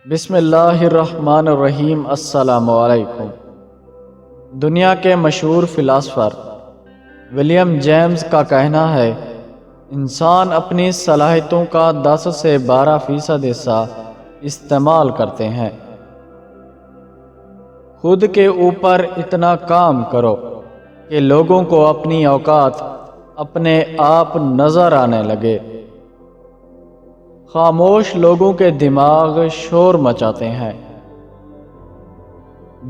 بسم اللہ الرحمن الرحیم۔ السلام علیکم۔ دنیا کے مشہور فلاسفر ولیم جیمز کا کہنا ہے، انسان اپنی صلاحیتوں کا 10 سے 12% حصہ استعمال کرتے ہیں۔ خود کے اوپر اتنا کام کرو کہ لوگوں کو اپنی اوقات اپنے آپ نظر آنے لگے۔ خاموش لوگوں کے دماغ شور مچاتے ہیں۔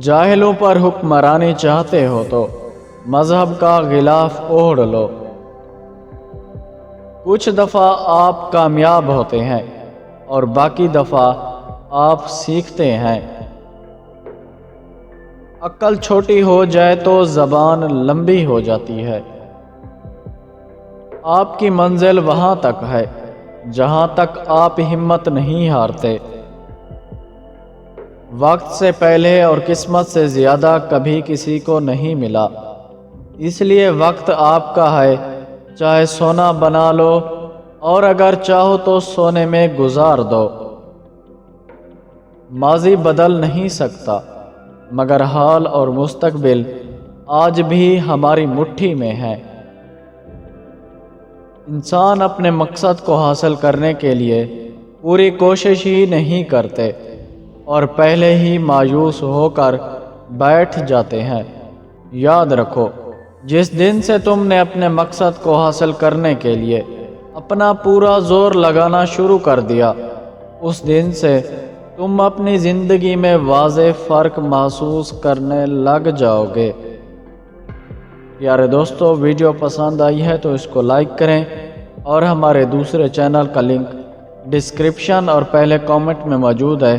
جاہلوں پر حکمرانی چاہتے ہو تو مذہب کا غلاف اوڑھ لو۔ کچھ دفعہ آپ کامیاب ہوتے ہیں اور باقی دفعہ آپ سیکھتے ہیں۔ عقل چھوٹی ہو جائے تو زبان لمبی ہو جاتی ہے۔ آپ کی منزل وہاں تک ہے جہاں تک آپ ہمت نہیں ہارتے۔ وقت سے پہلے اور قسمت سے زیادہ کبھی کسی کو نہیں ملا، اس لیے وقت آپ کا ہے، چاہے سونا بنا لو اور اگر چاہو تو سونے میں گزار دو۔ ماضی بدل نہیں سکتا، مگر حال اور مستقبل آج بھی ہماری مٹھی میں ہے۔ انسان اپنے مقصد کو حاصل کرنے کے لیے پوری کوشش ہی نہیں کرتے اور پہلے ہی مایوس ہو کر بیٹھ جاتے ہیں۔ یاد رکھو، جس دن سے تم نے اپنے مقصد کو حاصل کرنے کے لیے اپنا پورا زور لگانا شروع کر دیا، اس دن سے تم اپنی زندگی میں واضح فرق محسوس کرنے لگ جاؤ گے۔ پیارے دوستو، ویڈیو پسند آئی ہے تو اس کو لائک کریں اور ہمارے دوسرے چینل کا لنک ڈسکرپشن اور پہلے کامنٹ میں موجود ہے،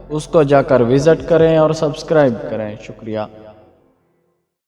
اس کو جا کر وزٹ کریں اور سبسکرائب کریں۔ شکریہ۔